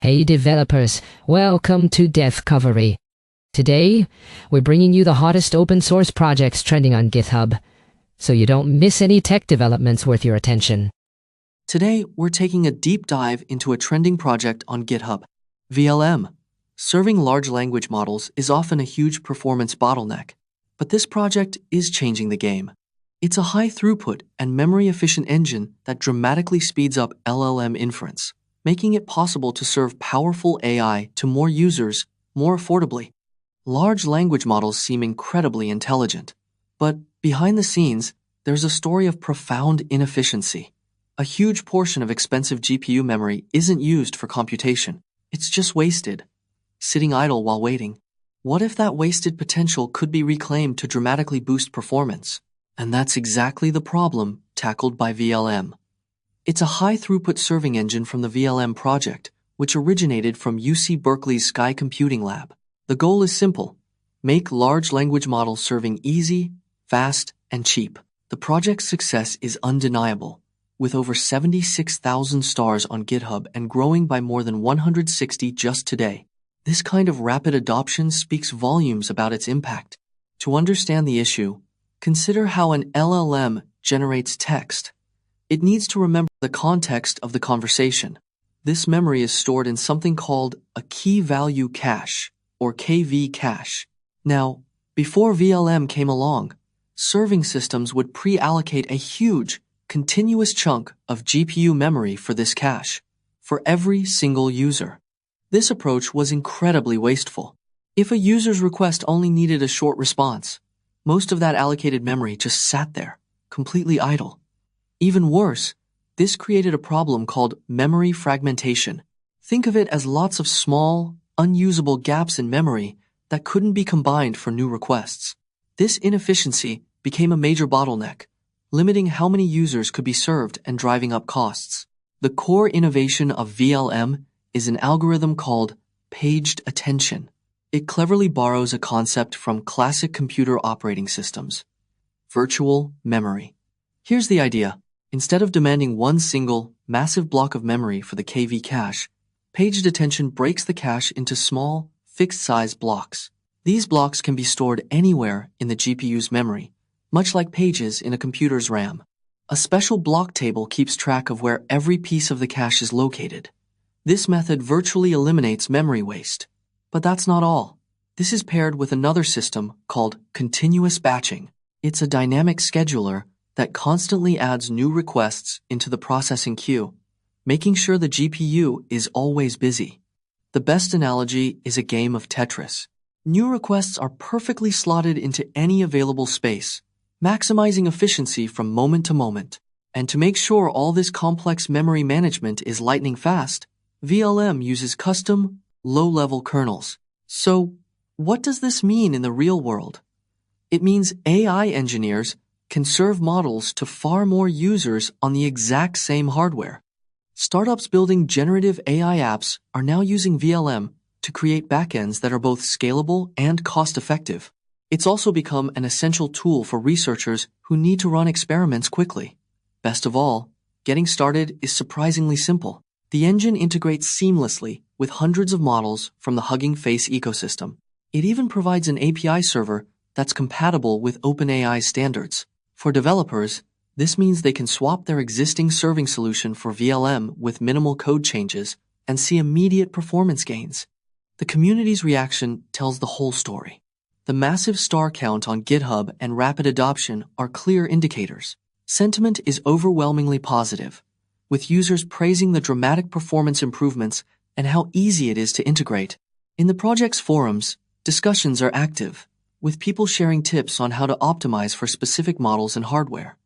Hey developers, welcome to Devcovery. Today, we're bringing you the hottest open source projects trending on GitHub, so you don't miss any tech developments worth your attention. Today, we're taking a deep dive into a trending project on GitHub, vllm. Serving large language models is often a huge performance bottleneck, but this project is changing the game. It's a high-throughput and memory-efficient engine that dramatically speeds up LLM inference, making it possible to serve powerful AI to more users more affordably. Large language models seem incredibly intelligent, but behind the scenes, there's a story of profound inefficiency. A huge portion of expensive GPU memory isn't used for computation. It's just wasted, sitting idle while waiting. What if that wasted potential could be reclaimed to dramatically boost performance? And that's exactly the problem tackled by vllm. It's a high-throughput serving engine from the vllm-project, which originated from UC Berkeley's Sky Computing Lab. The goal is simple: make large language models serving easy, fast, and cheap. The project's success is undeniable, with over 76,000 stars on GitHub and growing by more than 160 just today. This kind of rapid adoption speaks volumes about its impact. To understand the issue, consider how an LLM generates text. It needs to remember the context of the conversation. This memory is stored in something called a key value cache, or KV cache. Now, before vllm came along, serving systems would pre-allocate a huge, continuous chunk of GPU memory for this cache, for every single user. This approach was incredibly wasteful. If a user's request only needed a short response, most of that allocated memory just sat there, completely idle. Even worse, this created a problem called memory fragmentation. Think of it as lots of small, unusable gaps in memory that couldn't be combined for new requests. This inefficiency became a major bottleneck, limiting how many users could be served and driving up costs. The core innovation of vllm is an algorithm called PagedAttention. It cleverly borrows a concept from classic computer operating systems: virtual memory. Here's the idea. Instead of demanding one single, massive block of memory for the KV cache, PagedAttention breaks the cache into small, fixed-size blocks. These blocks can be stored anywhere in the GPU's memory, much like pages in a computer's RAM. A special block table keeps track of where every piece of the cache is located. This method virtually eliminates memory waste. But that's not all. This is paired with another system called continuous batching. It's a dynamic scheduler that constantly adds new requests into the processing queue, making sure the GPU is always busy. The best analogy is a game of Tetris. New requests are perfectly slotted into any available space, maximizing efficiency from moment to moment. And to make sure all this complex memory management is lightning fast, vllm uses custom, low-level kernels. So, what does this mean in the real world? It means AI engineers can serve models to far more users on the exact same hardware. Startups building generative AI apps are now using vllm to create backends that are both scalable and cost-effective. It's also become an essential tool for researchers who need to run experiments quickly. Best of all, getting started is surprisingly simple. The engine integrates seamlessly with hundreds of models from the Hugging Face ecosystem. It even provides an API server that's compatible with OpenAI standards. For developers, this means they can swap their existing serving solution for vllm with minimal code changes and see immediate performance gains. The community's reaction tells the whole story. The massive star count on GitHub and rapid adoption are clear indicators. Sentiment is overwhelmingly positive, with users praising the dramatic performance improvements and how easy it is to integrate. In the project's forums, discussions are active, with people sharing tips on how to optimize for specific models and hardware.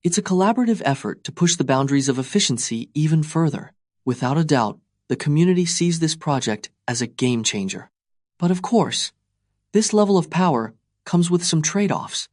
It's a collaborative effort to push the boundaries of efficiency even further. Without a doubt, the community sees this project as a game changer. But of course, this level of power comes with some trade-offs.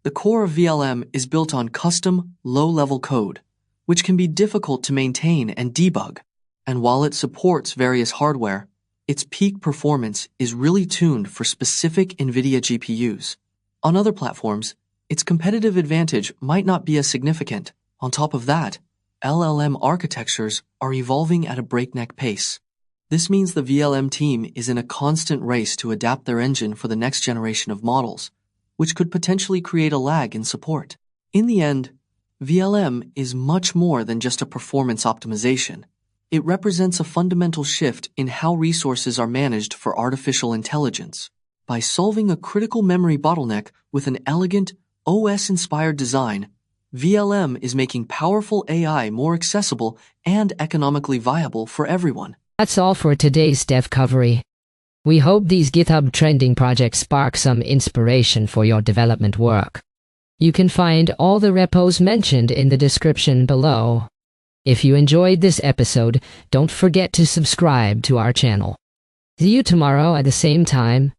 The core of vllm is built on custom, low-level code, which can be difficult to maintain and debug. And while it supports various hardware, its peak performance is really tuned for specific NVIDIA GPUs. On other platforms, its competitive advantage might not be as significant. On top of that, LLM architectures are evolving at a breakneck pace. This means the VLM team is in a constant race to adapt their engine for the next generation of models, which could potentially create a lag in support. In the end, VLM is much more than just a performance optimization. It represents a fundamental shift in how resources are managed for artificial intelligence. By solving a critical memory bottleneck with an elegant, OS-inspired design, VLM is making powerful AI more accessible and economically viable for everyone. That's all for today's Devcovery. We hope these GitHub trending projects spark some inspiration for your development work. You can find all the repos mentioned in the description below. If you enjoyed this episode, don't forget to subscribe to our channel. See you tomorrow at the same time.